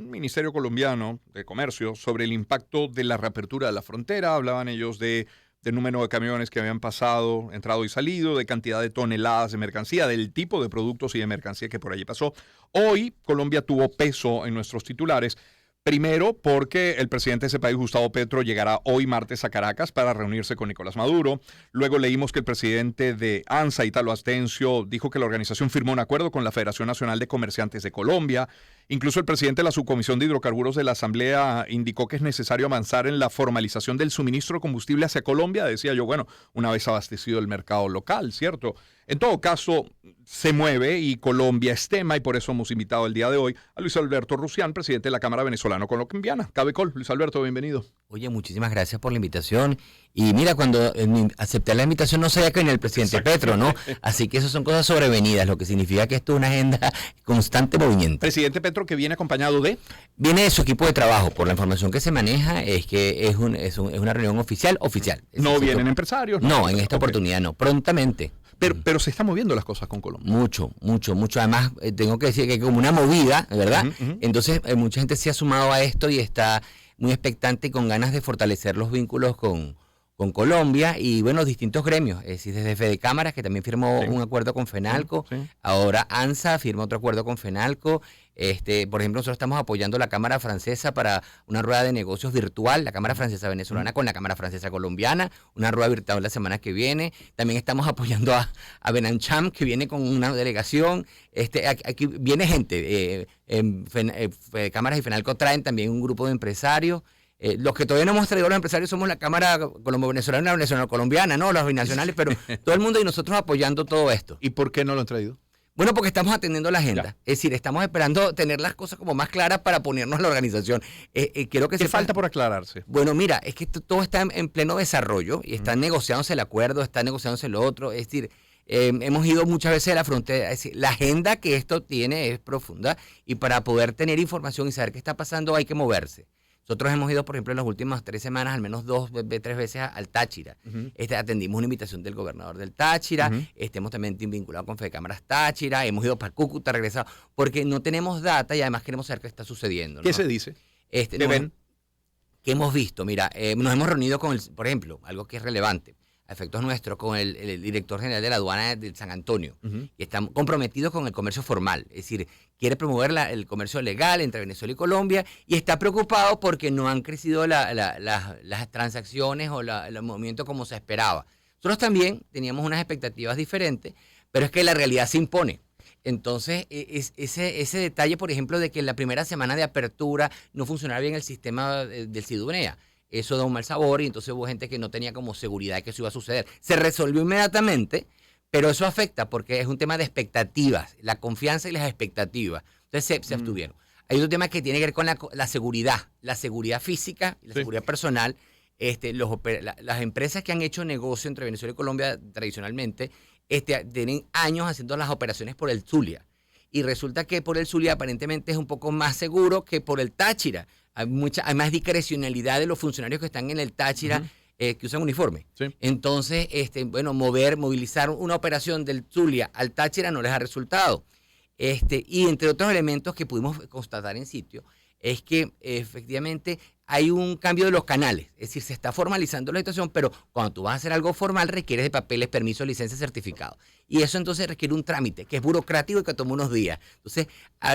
ministerio colombiano de comercio sobre el impacto de la reapertura de la frontera. Hablaban ellos del número de camiones que habían pasado, entrado y salido, de cantidad de toneladas de mercancía, del tipo de productos y de mercancía que por allí pasó. Hoy Colombia tuvo peso en nuestros titulares. Primero, porque el presidente de ese país, Gustavo Petro, llegará hoy martes a Caracas para reunirse con Nicolás Maduro. Luego leímos que el presidente de ANSA, Italo Astencio, dijo que la organización firmó un acuerdo con la Federación Nacional de Comerciantes de Colombia. Incluso el presidente de la Subcomisión de Hidrocarburos de la Asamblea indicó que es necesario avanzar en la formalización del suministro de combustible hacia Colombia. Decía yo, bueno, una vez abastecido el mercado local, ¿cierto? En todo caso, se mueve y Colombia es tema y por eso hemos invitado el día de hoy a Luis Alberto Rusián, presidente de la Cámara Venezolano-Colombiana. Cabecol, Luis Alberto, bienvenido. Oye, muchísimas gracias por la invitación. Y mira, cuando acepté la invitación no sabía que venía el presidente Petro, ¿no? Así que eso son cosas sobrevenidas, lo que significa que esto es una agenda constante movimiento. Presidente Petro, que viene acompañado de... Viene de su equipo de trabajo. Por la información que se maneja es que es una reunión oficial. ¿No vienen empresarios? No, en esta oportunidad no, prontamente. Pero se están moviendo las cosas con Colombia. Mucho. Además, tengo que decir que hay como una movida, ¿verdad? Entonces, mucha gente se ha sumado a esto y está muy expectante y con ganas de fortalecer los vínculos con Colombia y, bueno, distintos gremios. Es decir, desde Fedecámaras, que también firmó un acuerdo con Fenalco. Ahora ANSA firma otro acuerdo con Fenalco. Por ejemplo, nosotros estamos apoyando la Cámara Francesa para una rueda de negocios virtual, la Cámara Francesa Venezolana con la Cámara Francesa Colombiana, una rueda virtual la semana que viene. También estamos apoyando a Benancham, que viene con una delegación. Aquí viene gente. Cámaras y Fenalco traen también un grupo de empresarios. Los que todavía no hemos traído los empresarios somos la Cámara Colombo-Venezolana, Venezolano-Colombiana, ¿no? Los binacionales, pero todo el mundo y nosotros apoyando todo esto. ¿Y por qué no lo han traído? Bueno, porque estamos atendiendo la agenda. Ya. Es decir, estamos esperando tener las cosas como más claras para ponernos a la organización. Quiero que ¿Qué falta por aclararse? Bueno, mira, es que todo está en pleno desarrollo y está negociándose el acuerdo, está negociándose lo otro. Es decir, hemos ido muchas veces a la frontera. Es decir, la agenda que esto tiene es profunda y para poder tener información y saber qué está pasando hay que moverse. Nosotros hemos ido, por ejemplo, en las últimas 3 semanas, al menos 3 veces al Táchira. Atendimos una invitación del gobernador del Táchira, hemos también vinculado con Fedecámaras Táchira, hemos ido para Cúcuta, regresado, porque no tenemos data y además queremos saber qué está sucediendo, ¿no? ¿Qué se dice? ¿Qué ven? ¿Qué hemos visto? Mira, nos hemos reunido con, por ejemplo, algo que es relevante, a efectos nuestros, con el director general de la aduana de San Antonio, y estamos comprometidos con el comercio formal, es decir, quiere promover el comercio legal entre Venezuela y Colombia y está preocupado porque no han crecido las transacciones o los movimientos como se esperaba. Nosotros también teníamos unas expectativas diferentes, pero es que la realidad se impone. Entonces, ese detalle, por ejemplo, de que en la primera semana de apertura no funcionaba bien el sistema del Sidunea, eso da un mal sabor y entonces hubo gente que no tenía como seguridad de que eso iba a suceder. Se resolvió inmediatamente, pero eso afecta porque es un tema de expectativas, la confianza y las expectativas. Entonces se abstuvieron. Hay otro tema que tiene que ver con la seguridad física y la seguridad personal. Las empresas que han hecho negocio entre Venezuela y Colombia tradicionalmente tienen años haciendo las operaciones por el Zulia. Y resulta que por el Zulia aparentemente es un poco más seguro que por el Táchira. Hay más discrecionalidad de los funcionarios que están en el Táchira que usan uniforme. Sí. Entonces, movilizar una operación del Zulia al Táchira no les ha resultado. Y entre otros elementos que pudimos constatar en sitio, es que efectivamente hay un cambio de los canales. Es decir, se está formalizando la situación, pero cuando tú vas a hacer algo formal requieres de papeles, permisos, licencias, certificados. Y eso entonces requiere un trámite que es burocrático y que toma unos días. Entonces,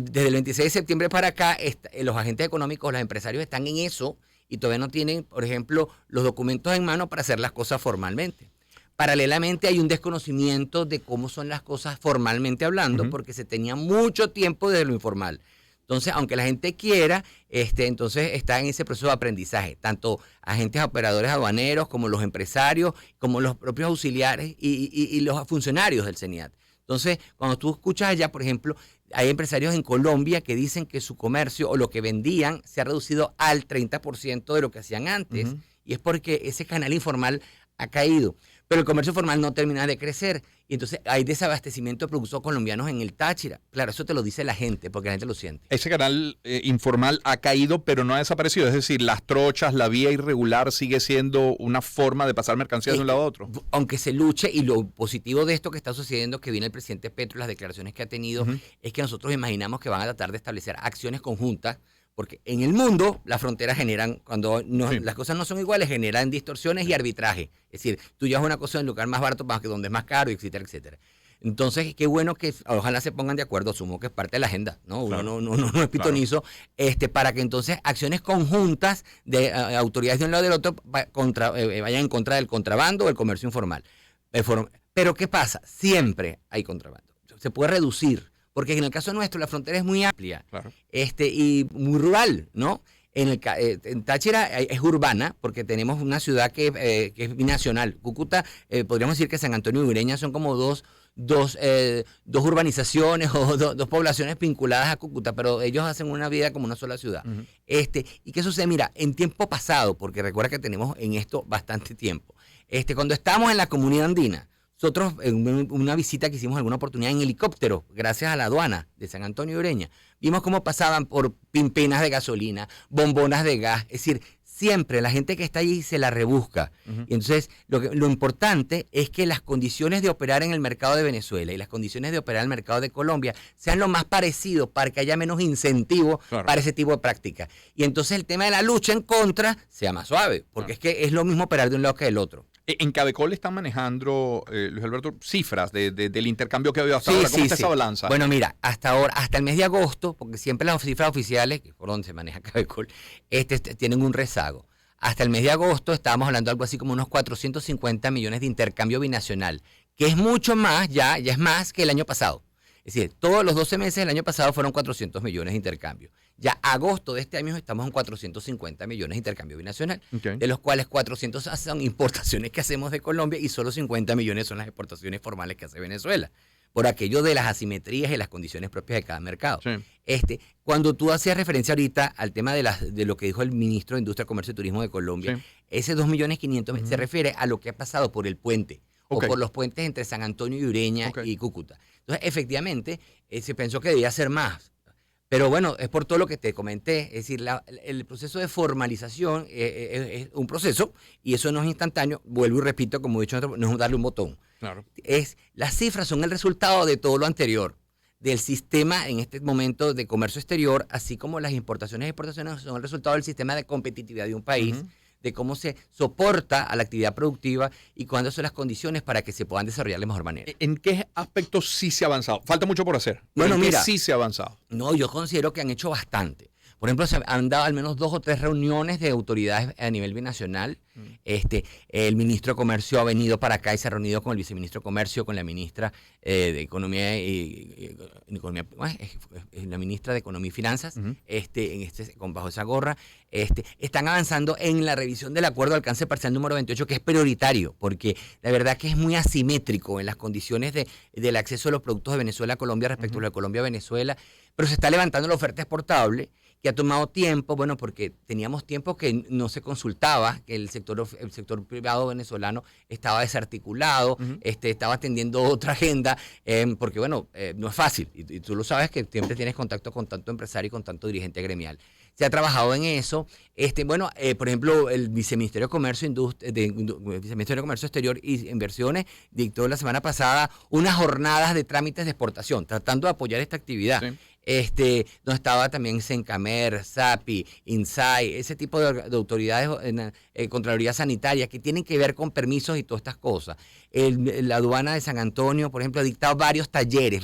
desde el 26 de septiembre para acá, los agentes económicos, los empresarios están en eso y todavía no tienen, por ejemplo, los documentos en mano para hacer las cosas formalmente. Paralelamente hay un desconocimiento de cómo son las cosas formalmente hablando, porque se tenía mucho tiempo desde lo informal. Entonces, aunque la gente quiera, entonces está en ese proceso de aprendizaje, tanto agentes operadores aduaneros como los empresarios, como los propios auxiliares y los funcionarios del CENIAT. Entonces, cuando tú escuchas allá, por ejemplo, hay empresarios en Colombia que dicen que su comercio o lo que vendían se ha reducido al 30% de lo que hacían antes, y es porque ese canal informal ha caído. Pero el comercio formal no termina de crecer. Y entonces hay desabastecimiento de productos colombianos en el Táchira. Claro, eso te lo dice la gente, porque la gente lo siente. Ese canal informal ha caído, pero no ha desaparecido. Es decir, las trochas, la vía irregular sigue siendo una forma de pasar mercancías de un lado a otro. Aunque se luche, y lo positivo de esto que está sucediendo, que viene el presidente Petro, las declaraciones que ha tenido, es que nosotros imaginamos que van a tratar de establecer acciones conjuntas Porque en el mundo las fronteras generan, cuando Sí. las cosas no son iguales, generan distorsiones y arbitraje. Es decir, tú llevas una cosa en lugar más barato más que donde es más caro, etcétera, etcétera. Entonces, qué bueno que ojalá se pongan de acuerdo, asumo que es parte de la agenda, ¿no? Uno Claro. no es pitonizo, para que entonces acciones conjuntas de autoridades de un lado y del otro vayan en contra del contrabando o el comercio informal. Pero ¿qué pasa? Siempre hay contrabando. Se puede reducir, porque en el caso nuestro la frontera es muy amplia, Claro. y muy rural, ¿no? En Táchira es urbana, porque tenemos una ciudad que es binacional. Cúcuta, podríamos decir que San Antonio y Ureña son como dos urbanizaciones o dos poblaciones vinculadas a Cúcuta, pero ellos hacen una vida como una sola ciudad. Ujú. ¿Y qué sucede? Mira, en tiempo pasado, porque recuerda que tenemos en esto bastante tiempo, cuando estábamos en la comunidad andina, nosotros en una visita que hicimos alguna oportunidad en helicóptero, gracias a la aduana de San Antonio y Ureña, vimos cómo pasaban por pimpenas de gasolina, bombonas de gas, es decir, siempre la gente que está allí se la rebusca. Ujú. Y entonces lo importante es que las condiciones de operar en el mercado de Venezuela y las condiciones de operar en el mercado de Colombia sean lo más parecidos para que haya menos incentivo Claro. para ese tipo de práctica. Y entonces el tema de la lucha en contra sea más suave, porque es que es lo mismo operar de un lado que del otro. En Cabecol están manejando, Luis Alberto, cifras del intercambio que ha habido hasta ahora. ¿Cómo está esa balanza? Bueno, mira, hasta ahora, hasta el mes de agosto, porque siempre las cifras oficiales, que es por donde se maneja Cabecol, tienen un rezago. Hasta el mes de agosto estábamos hablando de algo así como unos 450 millones de intercambio binacional, que es mucho más, ya es más que el año pasado. Es decir, todos los 12 meses del año pasado fueron 400 millones de intercambio. Ya agosto de este año estamos en 450 millones de intercambio binacional, Okay. de los cuales 400 son importaciones que hacemos de Colombia y solo 50 millones son las exportaciones formales que hace Venezuela, por aquello de las asimetrías y las condiciones propias de cada mercado. Sí. Cuando tú hacías referencia ahorita al tema de lo que dijo el ministro de Industria, Comercio y Turismo de Colombia, Sí. ese 2.500.000 se refiere a lo que ha pasado por el puente, Ok. o por los puentes entre San Antonio y Ureña Ok. y Cúcuta. Entonces, efectivamente, se pensó que debía ser más. Pero bueno, es por todo lo que te comenté. Es decir, el proceso de formalización es un proceso y eso no es instantáneo. Vuelvo y repito, como he dicho, no es darle un botón. Claro. Las cifras son el resultado de todo lo anterior, del sistema en este momento de comercio exterior, así como las importaciones y exportaciones son el resultado del sistema de competitividad de un país, Ujú. de cómo se soporta a la actividad productiva y cuáles son las condiciones para que se puedan desarrollar de mejor manera. ¿En qué aspectos sí se ha avanzado? Falta mucho por hacer. Bueno, ¿En qué mira. sí se ha avanzado? No, yo considero que han hecho bastante. Por ejemplo, se han dado al menos 2 o 3 reuniones de autoridades a nivel binacional. El ministro de Comercio ha venido para acá y se ha reunido con el viceministro de Comercio, con la ministra de Economía la ministra de Economía y Finanzas, Ujú. bajo esa gorra. Están avanzando en la revisión del acuerdo de alcance parcial número 28, que es prioritario, porque la verdad que es muy asimétrico en las condiciones del acceso a los productos de Venezuela a Colombia respecto a lo de Colombia a Venezuela, pero se está levantando la oferta exportable, que ha tomado tiempo, bueno, porque teníamos tiempo que no se consultaba, que el sector privado venezolano estaba desarticulado, Ujú. estaba atendiendo otra agenda, porque bueno, no es fácil, y tú lo sabes que siempre tienes contacto con tanto empresario y con tanto dirigente gremial. Se ha trabajado en eso. Por ejemplo, el Viceministerio de Comercio, Viceministerio de Comercio Exterior y Inversiones dictó la semana pasada unas jornadas de trámites de exportación, tratando de apoyar esta actividad. Sí. Donde estaba también Sencamer, SAPI, INSAI, ese tipo de autoridades, Contraloría Sanitaria, que tienen que ver con permisos y todas estas cosas. La aduana de San Antonio, por ejemplo, ha dictado varios talleres,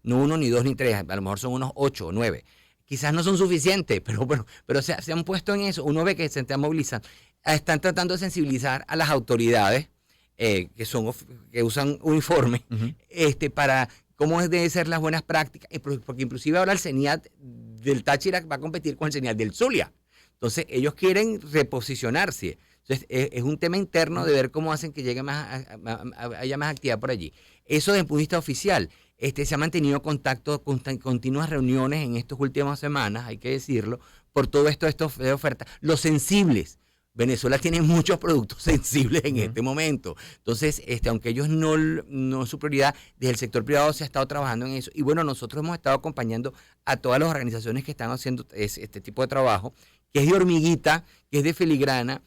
no 1, ni 2, ni 3, a lo mejor son unos 8 o 9. Quizás no son suficientes, pero bueno, se han puesto en eso. Uno ve que se están movilizando. Están tratando de sensibilizar a las autoridades que usan uniforme, Ujú. para cómo deben ser las buenas prácticas, porque inclusive ahora el CENIAT del Táchira va a competir con el CENIAT del Zulia. Entonces ellos quieren reposicionarse. Entonces es un tema interno de ver cómo hacen que llegue haya más actividad por allí. Eso desde el punto de vista oficial. Se ha mantenido contacto, continuas reuniones en estas últimas semanas, hay que decirlo, por todo esto de oferta. Los sensibles. Venezuela tiene muchos productos sensibles en este momento. Entonces, aunque ellos no es su prioridad, desde el sector privado se ha estado trabajando en eso. Y bueno, nosotros hemos estado acompañando a todas las organizaciones que están haciendo este tipo de trabajo, que es de hormiguita, que es de filigrana,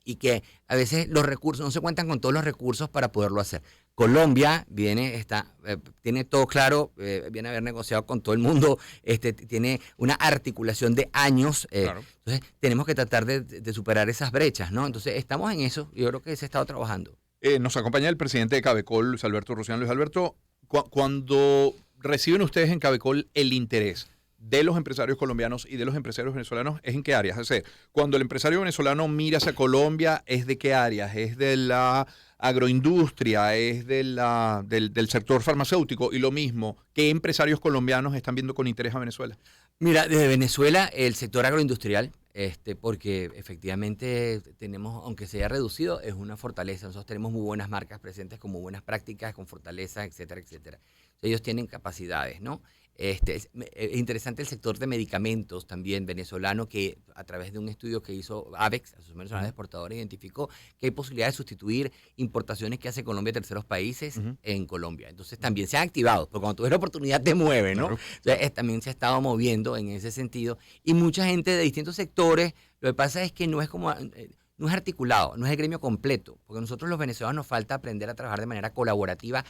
y que a veces los recursos, no se cuentan con todos los recursos para poderlo hacer. Colombia tiene todo claro, viene a haber negociado con todo el mundo, tiene una articulación de años, Claro. entonces tenemos que tratar de superar esas brechas, ¿no? Entonces estamos en eso, yo creo que se ha estado trabajando. Nos acompaña el presidente de Cabecol, Luis Alberto Rusián. Luis Alberto, cuando reciben ustedes en Cabecol el interés de los empresarios colombianos y de los empresarios venezolanos, ¿es en qué áreas? Es decir, cuando el empresario venezolano mira hacia Colombia, ¿es de qué áreas? ¿Es de la agroindustria? ¿Es del sector farmacéutico? Y lo mismo, ¿qué empresarios colombianos están viendo con interés a Venezuela? Mira, desde Venezuela el sector agroindustrial, porque efectivamente tenemos, aunque se haya reducido, es una fortaleza. Nosotros tenemos muy buenas marcas presentes con muy buenas prácticas, con fortaleza, etcétera, etcétera. Ellos tienen capacidades, ¿no? Es interesante el sector de medicamentos también venezolano, que a través de un estudio que hizo AVEX, Asociación Venezolana de Exportadores, identificó que hay posibilidad de sustituir importaciones que hace Colombia a terceros países en Colombia. Entonces también se han activado, porque cuando tú ves la oportunidad te mueve, ¿no? Claro. Entonces también se ha estado moviendo en ese sentido. Y mucha gente de distintos sectores, lo que pasa es que no es como... no es articulado, no es el gremio completo, porque nosotros los venezolanos nos falta aprender a trabajar de manera colaborativa,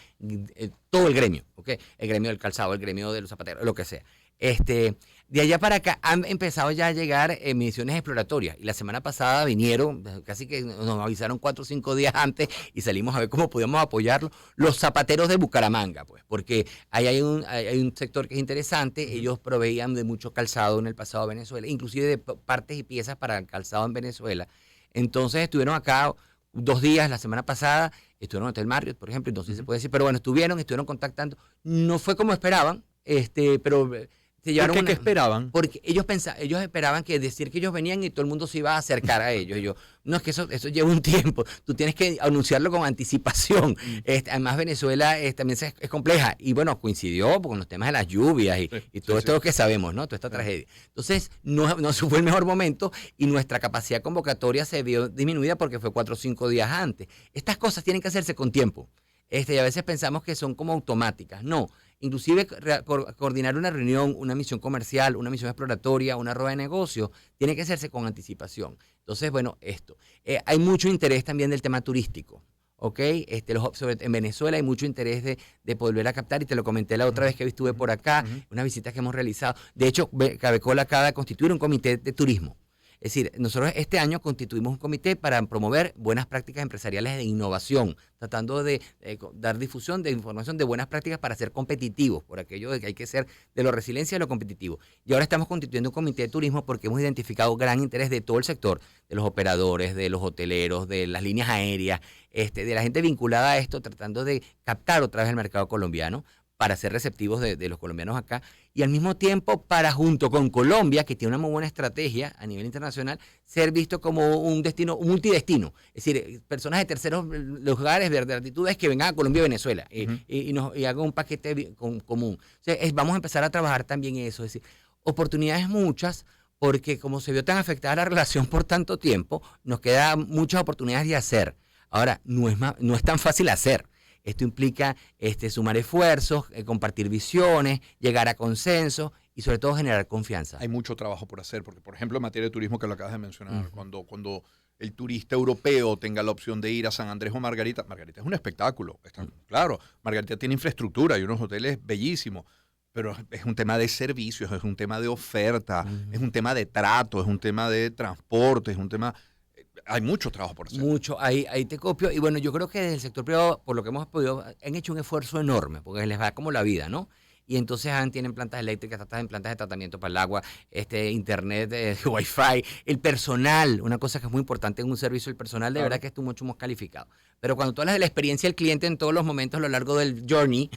todo el gremio, ¿ok? El gremio del calzado, el gremio de los zapateros, lo que sea. De allá para acá han empezado ya a llegar misiones exploratorias, y la semana pasada vinieron, casi que nos avisaron 4 o 5 días antes, y salimos a ver cómo podíamos apoyarlo, los zapateros de Bucaramanga, pues, porque ahí hay un sector que es interesante. Ellos proveían de mucho calzado en el pasado de Venezuela, inclusive de partes y piezas para el calzado en Venezuela. Entonces estuvieron acá 2 días la semana pasada, estuvieron en Hotel Marriott, por ejemplo, entonces se puede decir, pero bueno, estuvieron contactando. No fue como esperaban, pero se llevaron ¿Por qué? ¿Qué esperaban? porque ellos esperaban que decir que ellos venían y todo el mundo se iba a acercar a ellos. No, es que eso lleva un tiempo, tú tienes que anunciarlo con anticipación. Además Venezuela también es compleja, y bueno, coincidió con los temas de las lluvias y todo esto que sabemos, ¿no? Toda esta tragedia. Entonces, no fue el mejor momento, y nuestra capacidad convocatoria se vio disminuida porque fue 4 o 5 días antes. Estas cosas tienen que hacerse con tiempo. Y a veces pensamos que son como automáticas. No, inclusive coordinar una reunión, una misión comercial, una misión exploratoria, una rueda de negocio, tiene que hacerse con anticipación. Entonces, bueno, hay mucho interés también del tema turístico, ¿ok? En Venezuela hay mucho interés de volver a captar, y te lo comenté la otra vez que estuve por acá, una visita que hemos realizado. De hecho, Cabecol acaba de constituir un comité de turismo. Es decir, nosotros este año constituimos un comité para promover buenas prácticas empresariales de innovación, tratando de dar difusión de información de buenas prácticas para ser competitivos, por aquello de que hay que ser de lo resiliencia a lo competitivo. Y ahora estamos constituyendo un comité de turismo porque hemos identificado gran interés de todo el sector, de los operadores, de los hoteleros, de las líneas aéreas, de la gente vinculada a esto, tratando de captar otra vez el mercado colombiano, para ser receptivos de los colombianos acá, y al mismo tiempo para, junto con Colombia, que tiene una muy buena estrategia a nivel internacional, ser visto como un multidestino. Es decir, personas de terceros lugares, de latitudes, que vengan a Colombia y Venezuela y hagan un paquete común. O sea, vamos a empezar a trabajar también eso. Es decir, oportunidades muchas, porque como se vio tan afectada la relación por tanto tiempo, nos quedan muchas oportunidades de hacer. Ahora, no es tan fácil hacer. Esto implica sumar esfuerzos, compartir visiones, llegar a consensos y sobre todo generar confianza. Hay mucho trabajo por hacer, porque por ejemplo en materia de turismo, que lo acabas de mencionar, cuando el turista europeo tenga la opción de ir a San Andrés o Margarita, Margarita es un espectáculo, claro, Margarita tiene infraestructura y unos hoteles bellísimos, pero es un tema de servicios, es un tema de oferta, es un tema de trato, es un tema de transporte, es un tema... Hay mucho trabajo por hacer. Mucho, ahí te copio. Y bueno, yo creo que desde el sector privado, por lo que hemos podido, han hecho un esfuerzo enorme, porque les va como la vida, ¿no? Y entonces tienen plantas eléctricas, plantas de tratamiento para el agua, internet, wifi, el personal, una cosa que es muy importante en un servicio, el personal de verdad que es mucho más calificado. Pero cuando tú hablas de la experiencia del cliente en todos los momentos a lo largo del journey,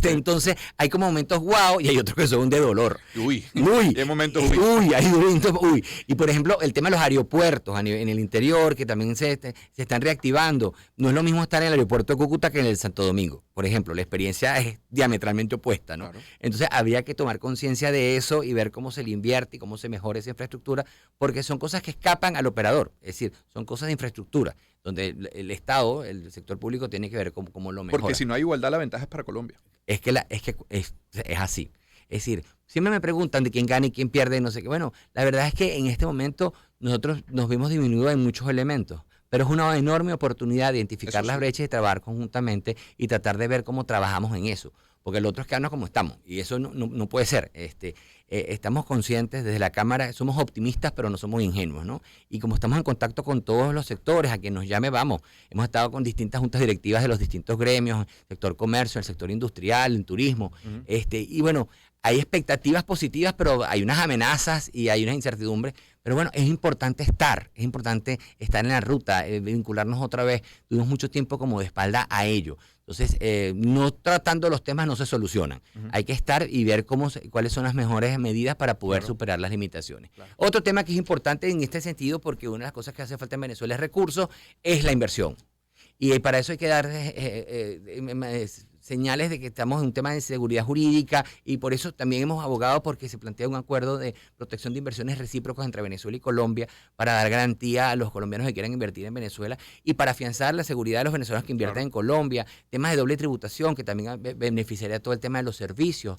entonces hay como momentos wow y hay otros que son de dolor. Uy. Hay momentos hay momentos uy. Y por ejemplo, el tema de los aeropuertos en el interior, que también se están reactivando. No es lo mismo estar en el aeropuerto de Cúcuta que en el Santo Domingo. Por ejemplo, la experiencia es diametralmente opuesta, ¿no? Claro. Entonces habría que tomar conciencia de eso y ver cómo se le invierte y cómo se mejora esa infraestructura, porque son cosas que escapan al operador, es decir, son cosas de infraestructura, donde el Estado, el sector público tiene que ver cómo lo mejora. Porque si no hay igualdad, la ventaja es para Colombia. Es así. Es decir, siempre me preguntan de quién gana y quién pierde, no sé qué. Bueno, la verdad es que en este momento nosotros nos vimos disminuidos en muchos elementos, pero es una enorme oportunidad de identificar Eso las sí. brechas y trabajar conjuntamente y tratar de ver cómo trabajamos en eso. Porque el otro es quedarnos como estamos, y eso no puede ser. Estamos conscientes desde la Cámara, somos optimistas, pero no somos ingenuos, ¿no? Y como estamos en contacto con todos los sectores, a quien nos llame, vamos. Hemos estado con distintas juntas directivas de los distintos gremios, el sector comercio, el sector industrial, el turismo, y bueno, hay expectativas positivas, pero hay unas amenazas y hay unas incertidumbres. Pero bueno, es importante estar en la ruta, vincularnos otra vez. Tuvimos mucho tiempo como de espalda a ello. Entonces, no tratando los temas no se solucionan. Hay que estar y ver cuáles son las mejores medidas para poder superar las limitaciones. Otro tema que es importante en este sentido, porque una de las cosas que hace falta en Venezuela es recursos, es la inversión. Y para eso hay que dar señales de que estamos en un tema de seguridad jurídica, y por eso también hemos abogado porque se plantea un acuerdo de protección de inversiones recíprocos entre Venezuela y Colombia para dar garantía a los colombianos que quieran invertir en Venezuela y para afianzar la seguridad de los venezolanos que invierten en Colombia, temas de doble tributación que también beneficiaría todo el tema de los servicios.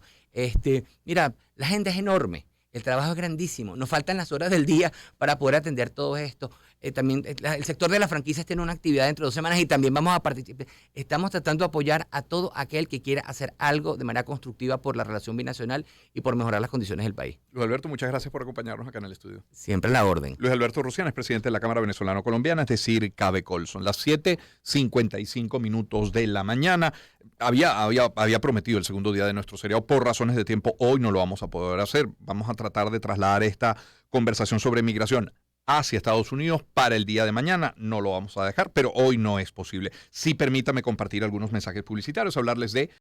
Mira, la agenda es enorme. El trabajo es grandísimo. Nos faltan las horas del día para poder atender todo esto. También el sector de las franquicias tiene una actividad dentro de 2 semanas y también vamos a participar. Estamos tratando de apoyar a todo aquel que quiera hacer algo de manera constructiva por la relación binacional y por mejorar las condiciones del país. Luis Alberto, muchas gracias por acompañarnos acá en el estudio. Siempre a la orden. Luis Alberto Rusiana es presidente de la Cámara Venezolano-Colombiana, es decir, CABECOL. Son las 7:55 de la mañana. Había prometido el segundo día de nuestro seriado por razones de tiempo. Hoy no lo vamos a poder hacer. Vamos a tratar de trasladar esta conversación sobre migración hacia Estados Unidos para el día de mañana. No lo vamos a dejar, pero hoy no es posible. Sí, permítame compartir algunos mensajes publicitarios, hablarles de